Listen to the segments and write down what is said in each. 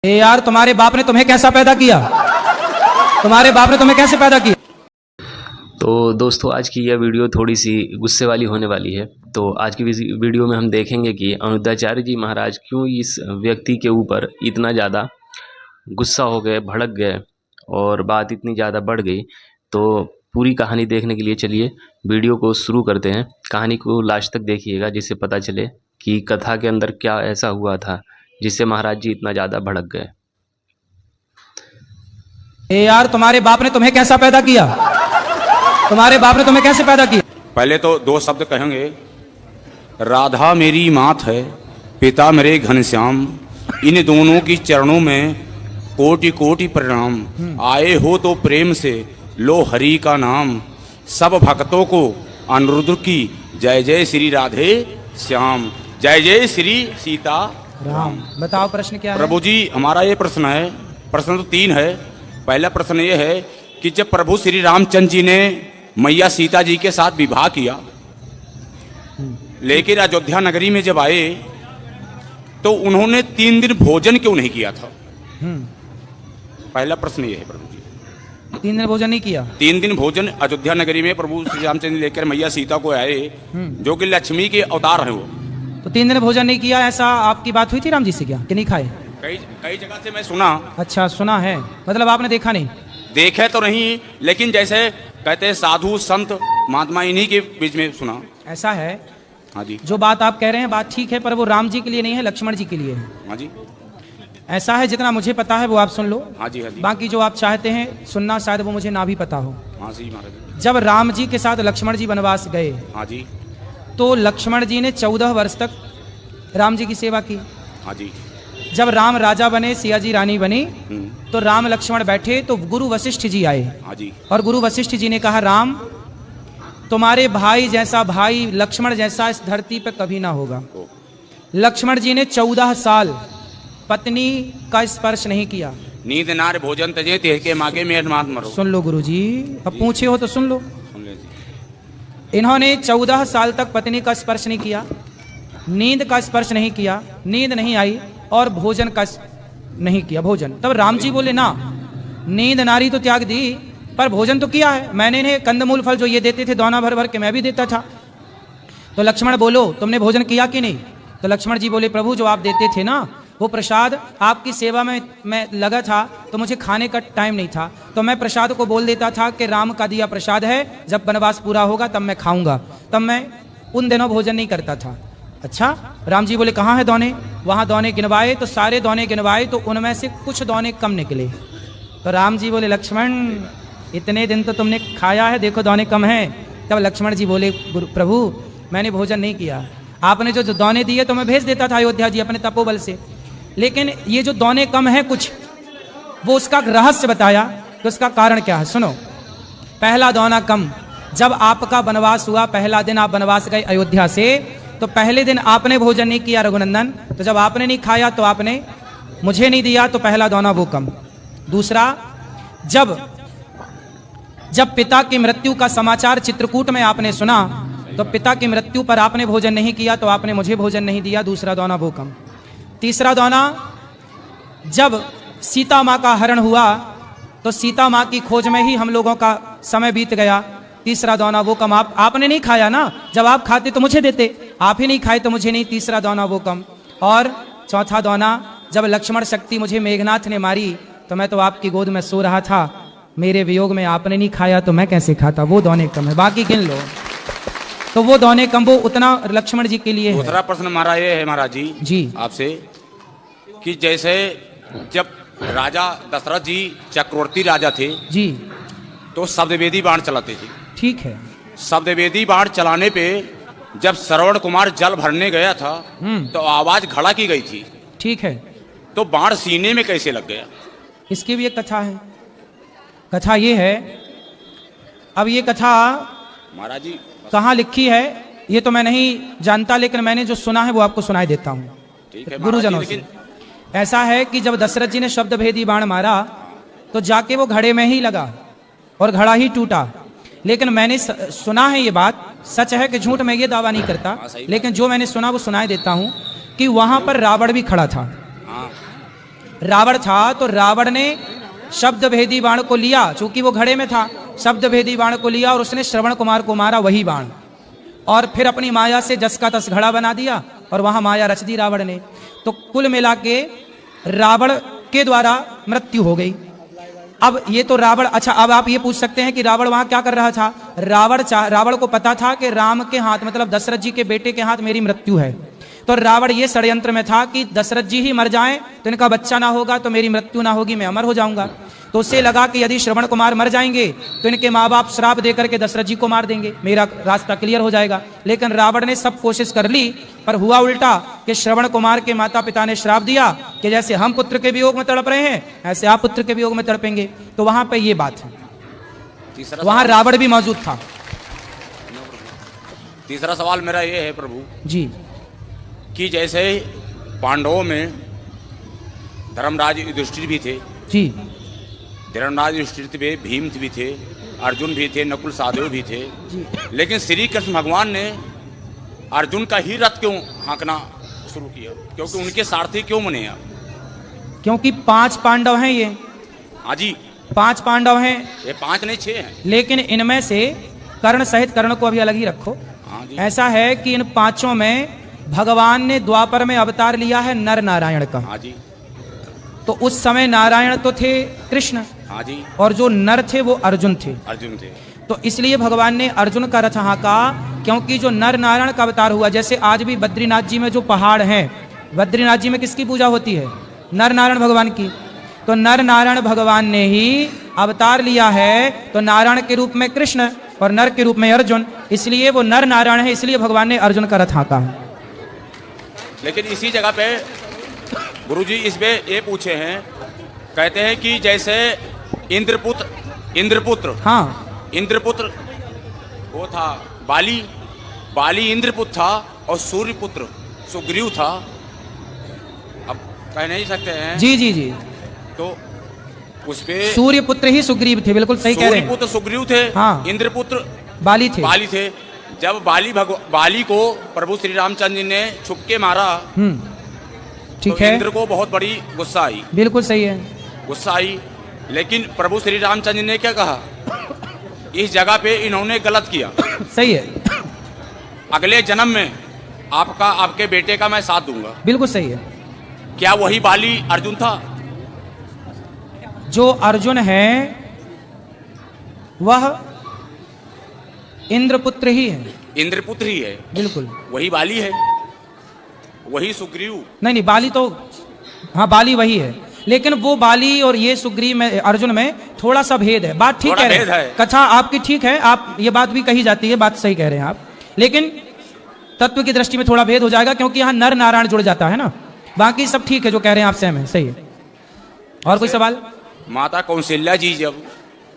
यार तुम्हारे बाप ने तुम्हें कैसा पैदा किया? तुम्हारे बाप ने तुम्हें कैसे पैदा किया? तो दोस्तों, आज की यह वीडियो थोड़ी सी गुस्से वाली होने वाली है। तो आज की वीडियो में हम देखेंगे कि अनुद्याचार्य जी महाराज क्यों इस व्यक्ति के ऊपर इतना ज़्यादा गुस्सा हो गए, भड़क गए और बात इतनी ज़्यादा बढ़ गई। तो पूरी कहानी देखने के लिए चलिए वीडियो को शुरू करते हैं। कहानी को लास्ट तक देखिएगा, जिससे पता चले कि कथा के अंदर क्या ऐसा हुआ था जिससे महाराज जी इतना ज़्यादा भड़क गए। यार तुम्हारे बाप ने तुम्हें कैसा पैदा किया? तुम्हारे बाप ने तुम्हें कैसे पैदा किया? पहले तो दो शब्द कहेंगे। राधा मेरी मात है, पिता मेरे घनश्याम, इन दोनों की चरणों में कोटि कोटि प्रणाम। आए हो तो प्रेम से लो हरि का नाम, सब भक्तों को अनुरुद्ध की जय जय श्री राधे श्याम, जय जय श्री सीता राम। बताओ प्रश्न क्या है? प्रभु जी, हमारा ये प्रश्न है। प्रश्न तो तीन है। पहला प्रश्न ये है कि जब प्रभु श्री रामचंद्र जी ने मैया सीता जी के साथ विवाह किया, लेकिन अयोध्या नगरी में जब आए तो उन्होंने 3 दिन भोजन क्यों नहीं किया था? पहला प्रश्न ये है प्रभु जी। 3 दिन भोजन नहीं किया? 3 दिन भोजन अयोध्या नगरी में प्रभु श्री रामचंद्र लेकर मैया सीता को आए, जो कि लक्ष्मी के अवतार है वो। तो 3 दिन भोजन नहीं किया, ऐसा आपकी बात हुई थी राम जी से क्या कि नहीं खाए? कई जगह से मैं सुना। अच्छा, सुना है, मतलब आपने देखा नहीं? देखे तो नहीं, लेकिन जैसे कहते हैं साधु संत महात्मा, इन्हीं के बीच में सुना। ऐसा है? हाँ जी। जो बात आप कह रहे हैं बात ठीक है, पर वो राम जी के लिए नहीं है, लक्ष्मण जी के लिए है। हाँ जी। ऐसा है, जितना मुझे पता है वो आप सुन लो। हाँ जी, हाँ जी। बाकी जो आप चाहते हैं सुनना, शायद वो मुझे ना भी पता हो। हाँ जी महाराज। जब राम जी के साथ लक्ष्मण जी वनवास गए, हाँ जी। तो लक्ष्मण जी ने 14 वर्ष तक राम जी की सेवा की। हाँ जी। जब राम राजा बने, सिया जी रानी बनी, हम्म। तो राम लक्ष्मण बैठे तो गुरु वशिष्ठ जी आए। हाँ जी। और गुरु वशिष्ठ जी ने कहा, राम तुम्हारे भाई जैसा भाई लक्ष्मण जैसा इस धरती पर कभी ना होगा। लक्ष्मण जी ने 14 साल पत्नी का स्पर्श नहीं किया। नींद नार भोजन तजे तेह के मागे में मात मरो। सुन लो गुरु जी, अब पूछे हो तो सुन लो। सुन ले जी। इन्होंने 14 साल तक पत्नी का स्पर्श नहीं किया, नींद का स्पर्श नहीं किया, नींद नहीं आई, और भोजन का नहीं किया भोजन। तब राम जी बोले, ना, नींद नारी तो त्याग दी, पर भोजन तो किया है मैंने। इन्हें कंदमूल फल जो ये देते थे दोना भर भर के, मैं भी देता था। तो लक्ष्मण बोलो, तुमने भोजन किया कि नहीं? तो लक्ष्मण जी बोले, प्रभु जो आप देते थे ना वो प्रसाद, आपकी सेवा में मैं लगा था तो मुझे खाने का टाइम नहीं था, तो मैं प्रसाद को बोल देता था कि राम का दिया प्रसाद है, जब वनवास पूरा होगा तब मैं खाऊंगा। तब मैं उन दिनों भोजन नहीं करता था। अच्छा, राम जी बोले, कहाँ है दौने? वहाँ दौने गिनवाए तो सारे दौने गिनवाए तो उनमें से कुछ दौने कम निकले। तो राम जी बोले, लक्ष्मण इतने दिन तो तुमने खाया है, देखो दौने कम हैं। तब लक्ष्मण जी बोले, प्रभु मैंने भोजन नहीं किया, आपने जो दौने दिए तो मैं भेज देता था अयोध्या जी अपने तपोबल से, लेकिन ये जो दौने कम है कुछ, वो उसका रहस्य बताया। तो उसका कारण क्या है सुनो। पहला दौना कम, जब आपका वनवास हुआ, पहला दिन आप वनवास गए अयोध्या से, तो पहले दिन आपने भोजन नहीं किया रघुनंदन, तो जब आपने नहीं खाया तो आपने मुझे नहीं दिया, तो पहला दौना वो कम। दूसरा, जब पिता की मृत्यु का समाचार चित्रकूट में आपने सुना, तो पिता की मृत्यु पर आपने भोजन नहीं किया, तो आपने मुझे भोजन नहीं दिया, दूसरा दौना वो कम। तीसरा दौना, जब सीता माँ का हरण हुआ तो सीता माँ की खोज में ही हम लोगों का समय बीत गया, तीसरा दौना वो कम। आपने नहीं खाया ना, जब आप खाते तो मुझे देते, आप ही नहीं खाए तो मुझे नहीं, तीसरा दौना वो कम। और चौथा दौना, जब लक्ष्मण शक्ति मुझे मेघनाथ ने मारी तो मैं तो आपकी गोद में सो रहा था, मेरे वियोग में आपने नहीं खाया तो मैं कैसे खाता, वो दौने कम है। बाकी गिन लो। तो वो दौने कम, वो उतना लक्ष्मण जी के लिए है। दूसरा प्रश्न हमारा ये है महाराज जी आपसे, कि जैसे जब राजा दशरथ जी चक्रवर्ती राजा थे जी, तो शब्दवेदी बाण चलाते थे। ठीक है। शब्दवेदी बाण चलाने पे जब श्रवण कुमार जल भरने गया था तो आवाज खड़ा की गई थी। ठीक है। तो बाण सीने में कैसे लग गया? इसकी भी एक कथा है। कथा ये है, अब ये कथा महाराज जी कहाँ लिखी है ये तो मैं नहीं जानता, लेकिन मैंने जो सुना है वो आपको सुनाई देता हूँ गुरुजनों से। ऐसा है कि जब दशरथ जी ने शब्द भेदी बाण मारा तो जाके वो घड़े में ही लगा और घड़ा ही टूटा। लेकिन मैंने सुना है, ये बात सच है कि झूठ, मैं ये दावा नहीं करता, लेकिन जो मैंने सुना वो सुनाई देता हूँ कि वहां पर रावण भी खड़ा था। रावण था तो रावण ने शब्द भेदी बाण को लिया, चूंकि वो घड़े में था, शब्द भेदी बाण को लिया और उसने श्रवण कुमार को मारा वही बाण, और फिर अपनी माया से जस का तस घड़ा बना दिया और वहां माया रच दी रावण ने। तो कुल मिला के रावण के द्वारा मृत्यु हो गई। अब ये तो रावण, अच्छा अब आप ये पूछ सकते हैं कि रावण वहां क्या कर रहा था। रावण को पता था कि राम के हाथ, मतलब दशरथ जी के बेटे के हाथ मेरी मृत्यु है, तो रावण ये षड्यंत्र में था कि दशरथ जी ही मर जाएं तो इनका बच्चा ना होगा तो मेरी मृत्यु ना होगी, मैं अमर हो जाऊंगा। तो उससे लगा कि यदि श्रवण कुमार मर जाएंगे तो इनके माँ बाप श्राप देकर के दशरथ जी को मार देंगे, मेरा रास्ता क्लियर हो जाएगा। लेकिन रावण ने सब कोशिश कर ली, पर हुआ उल्टा कि श्रवण कुमार के माता पिता ने श्राप दिया कि जैसे हम पुत्र के वियोग में तड़प रहे हैं ऐसे आप पुत्र के वियोग में तड़पेंगे। तो वहां पे ये बात है, वहां रावण भी मौजूद था। तीसरा सवाल मेरा ये है प्रभु जी, कि जैसे पांडवों में धर्मराज युधिष्ठिर भी थे, जी, धर्मराज युधिष्ठिर में भीम भी थे, अर्जुन भी थे, नकुल सहदेव भी थे, लेकिन श्री कृष्ण भगवान ने अर्जुन का ही रथ क्यों हाँकना शुरू किया? क्योंकि उनके सारथी क्यों बने आप? क्योंकि 5 पांडव हैं ये। हाँ जी, 5 पांडव हैं, ये 5 नहीं 6 हैं। लेकिन इनमें से कर्ण सहित, कर्ण को अभी अलग ही रखो। हाँ जी, ऐसा है कि इन 5 में भगवान ने द्वापर में अवतार लिया है नर नारायण का। हाँ जी, तो उस समय नारायण तो थे कृष्ण, हाँ जी, और जो नर थे वो अर्जुन थे। अर्जुन थे। तो इसलिए भगवान ने अर्जुन का रथ हाँका, क्योंकि जो नर नारायण का अवतार हुआ, जैसे आज भी बद्रीनाथ जी में जो पहाड़ हैं, बद्रीनाथ जी में किसकी पूजा होती है? नर नारायण भगवान की। तो नर नारायण भगवान ने ही अवतार लिया है, तो नारायण के रूप में कृष्ण और नर के रूप में अर्जुन, इसलिए वो नर नारायण है, इसलिए भगवान ने अर्जुन का रथ हाँका है। लेकिन इसी जगह पे गुरुजी इसमें ये पूछे हैं, कहते हैं कि जैसे इंद्रपुत्र हाँ, इंद्रपुत्र वो था बाली इंद्रपुत्र था और सूर्यपुत्र सुग्रीव था। अब कह नहीं सकते हैं। जी जी जी, तो उस पे सूर्यपुत्र ही सुग्रीव थे, बिल्कुल सही कह रहे हैं। सूर्यपुत्र सुग्रीव थे, हाँ, इंद्रपुत्र बाली थे। जब बाली को प्रभु श्री रामचंद्र जी ने छुप के मारा, ठीक तो है, इंद्र को बहुत बड़ी गुस्सा आई, बिल्कुल सही है, गुस्सा आई। लेकिन प्रभु श्री रामचंद्र जी ने क्या कहा? इस जगह पे इन्होंने गलत किया, सही है, अगले जन्म में आपके बेटे का मैं साथ दूंगा। बिल्कुल सही है। क्या वही बाली अर्जुन था? जो अर्जुन है वह इंद्रपुत्र ही है, इंद्रपुत्र ही है, बिल्कुल। वही बाली है, वही सुग्रीव नहीं, बाली तो, हाँ बाली वही है, लेकिन वो बाली और ये सुग्रीव में, अर्जुन में थोड़ा सा भेद है। बात ठीक है, कथा आपकी ठीक है, आप ये बात भी कही जाती है, बात सही कह रहे हैं आप, लेकिन तत्व की दृष्टि में थोड़ा भेद हो जाएगा, क्योंकि यहाँ नर नारायण जुड़ जाता है ना। बाकी सब ठीक है, जो कह रहे हैं आप सहम है, सही है। और कोई सवाल? माता कौशल्या जी, जब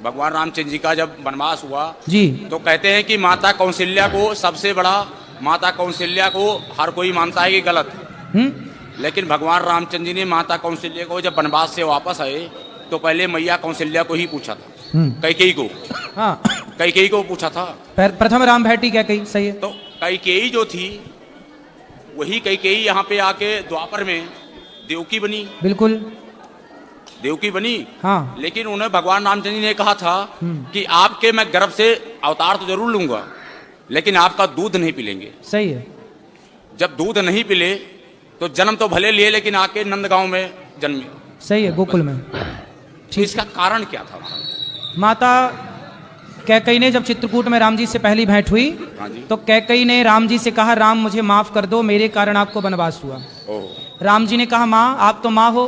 भगवान रामचंद्र जी का जब वनवास हुआ जी, तो कहते हैं कि माता कौशल्या को सबसे बड़ा, माता कौशल्या को हर कोई मानता है कि गलत, लेकिन भगवान रामचंद्र जी ने माता कौशल्या को जब वनवास से वापस आए तो पहले मैया कौशल्या को ही पूछा था, कैकेयी को, हाँ कैकेयी को पूछा था। प्रथम राम भेटी कैकेयी, सही है। तो कैकेयी जो थी वही कैकेयी यहाँ पे आके द्वापर में देवकी बनी, बिल्कुल देवकी बनी, हाँ। लेकिन उन्हें भगवान रामचंद्र जी ने कहा था कि आपके मैं गर्भ से अवतार तो जरूर लूंगा, लेकिन आपका दूध नहीं पिलेंगे। सही है। जब दूध नहीं पिले तो जन्म तो भले लिए, लेकिन आके नंदगांव में जन्मे। सही है, गोकुल में। तो इसका कारण क्या था? माता कैकेयी ने जब चित्रकूट में राम जी से पहली भेंट हुई, हाँ जी, तो कैकेयी ने राम जी से कहा, राम मुझे माफ कर दो, मेरे कारण आपको वनवास हुआ। राम जी ने कहा, माँ आप तो माँ हो,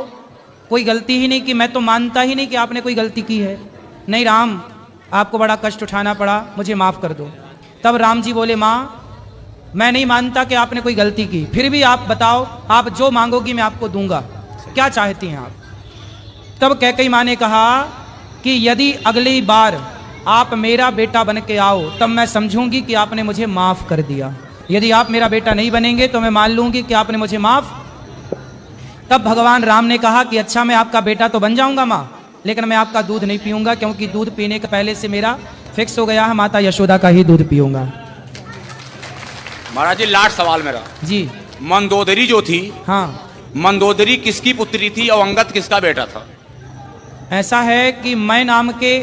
कोई गलती ही नहीं की, मैं तो मानता ही नहीं कि आपने कोई गलती की है। नहीं राम, आपको बड़ा कष्ट उठाना पड़ा, मुझे माफ कर दो। तब राम जी बोले, माँ मैं नहीं मानता कि आपने कोई गलती की, फिर भी आप बताओ, आप जो मांगोगी मैं आपको दूंगा, क्या चाहती हैं आप? तब कैकेयी माँ ने कहा कि यदि अगली बार आप मेरा बेटा बन के आओ तब मैं समझूंगी कि आपने मुझे माफ कर दिया, यदि आप मेरा बेटा नहीं बनेंगे तो मैं मान लूंगी कि आपने मुझे माफ। तब भगवान राम ने कहा कि अच्छा मैं आपका बेटा तो बन जाऊंगा माँ, लेकिन मैं आपका दूध नहीं पीऊंगा, क्योंकि दूध पीने के पहले से मेरा फिक्स हो गया है, माता यशोदा का ही दूध पीऊंगा। महाराज जी लास्ट सवाल मेरा जी, मंदोदरी जो थी, हाँ, मंदोदरी किसकी पुत्री थी और अंगद किसका बेटा था? ऐसा है कि मैं नाम के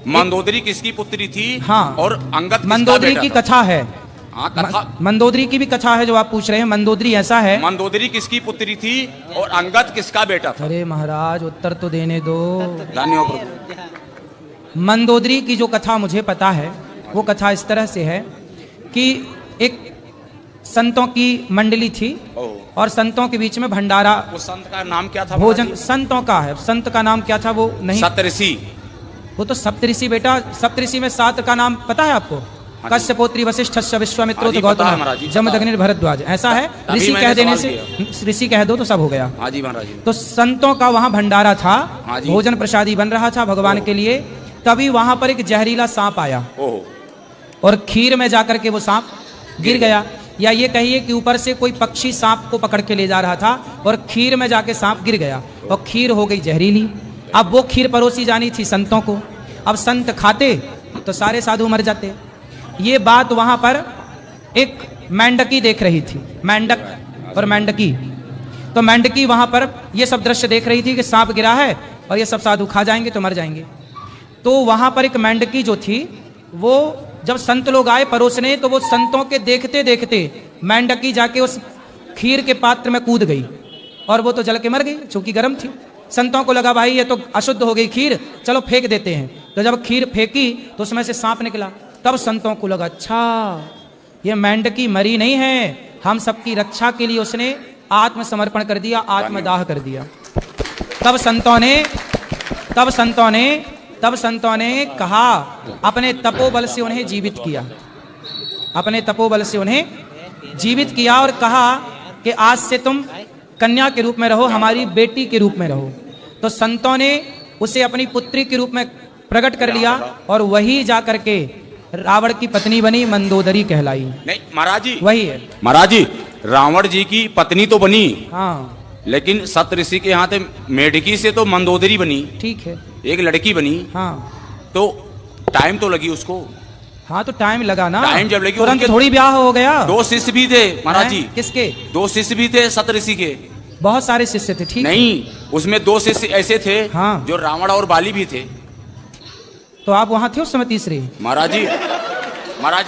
मंदोदरी किसकी पुत्री थी? हाँ, और अंगद किसका मंदोदरी बेटा की था? कथा है। हाँ, कथा। मंदोदरी की भी कथा है जो आप पूछ रहे हैं। मंदोदरी ऐसा है, मंदोदरी किसकी पुत्री थी और अंगद किसका बेटा था? अरे महाराज उत्तर तो देने दो। धन्यवाद। मंदोदरी की जो कथा मुझे पता है वो कथा इस तरह से है कि एक संतों की मंडली थी और संतों के बीच में भंडारा। उस संत का नाम क्या था? भोजन संतों का है। संत का नाम क्या था वो नहीं, सप्तऋषि। वो तो सप्तऋषि बेटा। सप्तऋषि में 7 का नाम पता है आपको? कश्यपोत्री वशिष्ठ विश्वामित्रो गौतम जमदग्नि भरद्वाज। ऐसा है, ऋषि कह देने से, ऋषि कह दो तो सब हो गया। हाँ जी महाराज। तो संतों का वहां भंडारा था, भोजन प्रसादी बन रहा था भगवान के लिए। तभी वहां पर एक जहरीला सांप आया और खीर में जाकर के वो सांप गिर गया, या ये कहिए कि ऊपर से कोई पक्षी सांप को पकड़ के ले जा रहा था और खीर में जाके सांप गिर गया और खीर हो गई जहरीली। अब वो खीर परोसी जानी थी संतों को। अब संत खाते तो सारे साधु मर जाते। ये बात वहां पर एक मेंढकी देख रही थी, मेंढक और मेंढकी। तो मेंढकी वहां पर ये सब दृश्य देख रही थी कि सांप गिरा है और ये सब साधु खा जाएंगे तो मर जाएंगे। तो वहां पर एक मेंढकी जो थी, वो जब संत लोग आए परोसने तो वो संतों के देखते देखते मेंढकी जाके उस खीर के पात्र में कूद गई और वो तो जल के मर गई, चूंकि गर्म थी। संतों को लगा भाई ये तो अशुद्ध हो गई खीर, चलो फेंक देते हैं। तो जब खीर फेंकी तो उसमें से सांप निकला। तब संतों को लगा अच्छा ये मेंढकी मरी नहीं है, हम सबकी रक्षा के लिए उसने आत्मसमर्पण कर दिया, आत्मदाह कर दिया। तब संतों ने कहा, अपने तपोबल से उन्हें जीवित किया, अपने तपोबल से उन्हें जीवित किया और कहा कि आज से तुम कन्या के रूप में रहो, हमारी बेटी के रूप में रहो। तो संतों ने उसे अपनी पुत्री के रूप में प्रकट कर लिया और वही जा करके रावण की पत्नी बनी, मंदोदरी कहलाई। नहीं महाराज जी, वही है महाराज जी। रावण जी की पत्नी तो बनी, हाँ, लेकिन सप्तऋषि के यहाँ थे मेढकी से तो मंदोदरी बनी, ठीक है, एक लड़की बनी। हाँ, तो टाइम तो लगी उसको। हाँ तो टाइम लगा ना, टाइम जब लगी, तुरंत उनके थोड़ी ब्याह हो गया। 2 शिष्य भी थे महाराज जी। किसके? 2 शिष्य भी थे सप्तऋषि के। बहुत सारे शिष्य थे, ठीक नहीं, उसमें 2 शिष्य ऐसे थे हाँ, जो रावण और बाली भी थे। तो आप वहां थे उस समय तीसरे? महाराज जी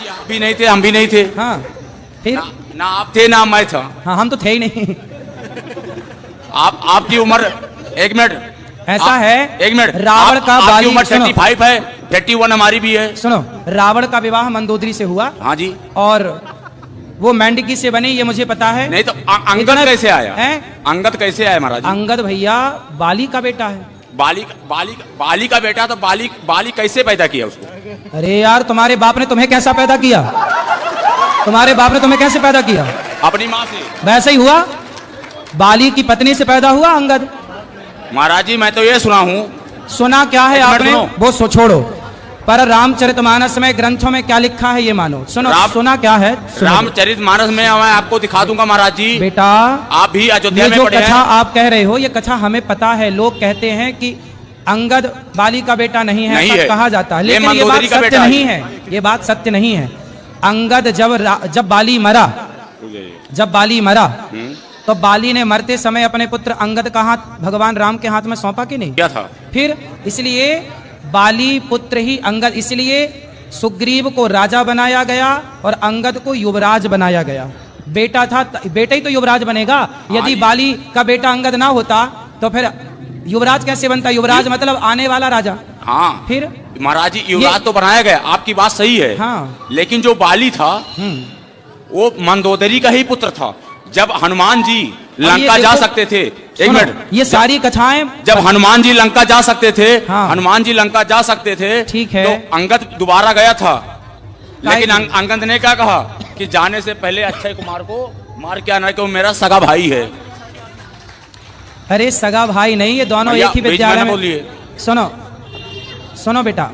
आप भी नहीं थे, हम भी नहीं थे। हाँ, फिर ना आप थे ना मैं था। हाँ, हम तो थे ही नहीं। आपकी उम्र, एक मिनट, ऐसा है, एक मिनट, रावण का आपकी उम्र 35 है, 31 हमारी भी है। सुनो, रावण का विवाह मंदोदरी से हुआ। हाँ जी। और वो मेंढकी से बनी, ये मुझे पता है। नहीं तो अंगद कैसे आया है? अंगद कैसे आया महाराज? अंगद भैया बाली का बेटा है। बाली का बेटा, तो बाली कैसे पैदा किया उसको? अरे यार, तुम्हारे बाप ने तुम्हें कैसा पैदा किया? तुम्हारे बाप ने तुम्हें कैसे पैदा किया? अपनी माँ से। वैसे ही हुआ, बाली की पत्नी से पैदा हुआ अंगद। महाराज जी मैं तो ये सुना हूँ। सुना क्या है आपने? वो छोड़ो, पर रामचरितमानस में ग्रंथों में क्या लिखा है ये मानो। सुनो, सुना क्या है? रामचरितमानस में मैं आपको दिखा दूंगा महाराज जी। बेटा, आप भी अयोध्या में जो पढ़े हैं। कथा आप कह रहे हो, ये कथा हमें पता है। लोग कहते हैं कि अंगद बाली का बेटा नहीं है, ऐसा कहा जाता है, लेकिन ये बात सत्य नहीं है। ये बात सत्य नहीं है। अंगद जब बाली मरा तो बाली ने मरते समय अपने पुत्र अंगद का हाथ भगवान राम के हाथ में सौंपा कि नहीं? क्या था? फिर इसलिए बाली पुत्र ही अंगद, इसलिए सुग्रीव को राजा बनाया गया और अंगद को युवराज बनाया गया। बेटा था, बेटा ही तो युवराज बनेगा। यदि बाली का बेटा अंगद ना होता तो फिर युवराज कैसे बनता? युवराज मतलब आने वाला राजा। हाँ, फिर महाराज जी युवराज तो बनाया गया, आपकी बात सही है। हाँ, लेकिन जो बाली था वो मंदोदरी का ही पुत्र था। जब हनुमान जी लंका जा सकते थे, एक मिनट, ये सारी कथाएं, जब हनुमान जी लंका जा सकते थे, हाँ, हनुमान जी लंका जा सकते थे, ठीक है, तो अंगद दोबारा गया था। लेकिन अंगद ने क्या कहा कि जाने से पहले अक्षय कुमार को मार के आना, क्यों मेरा सगा भाई है। अरे सगा भाई नहीं, ये दोनों एक ही विद्यालय में। बोलिए, सुनो बेटा,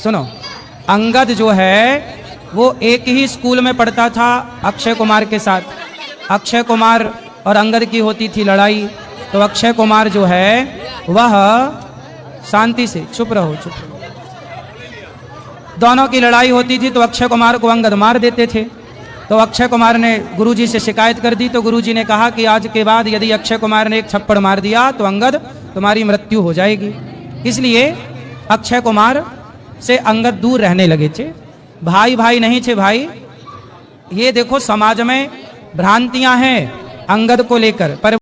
सुनो। अंगद जो है वो एक ही स्कूल में पढ़ता था अक्षय कुमार के साथ। अक्षय कुमार और अंगद की होती थी लड़ाई, तो अक्षय कुमार जो है वह, शांति से, चुप रहो। दोनों की लड़ाई होती थी तो अक्षय कुमार को अंगद मार देते थे। तो अक्षय कुमार ने गुरुजी से शिकायत कर दी। तो गुरुजी ने कहा कि आज के बाद यदि अक्षय कुमार ने एक छप्पड़ मार दिया तो अंगद तुम्हारी मृत्यु हो जाएगी। इसलिए अक्षय कुमार से अंगद दूर रहने लगे थे। भाई भाई नहीं थे भाई। ये देखो समाज में भ्रांतियां हैं अंगद को लेकर, पर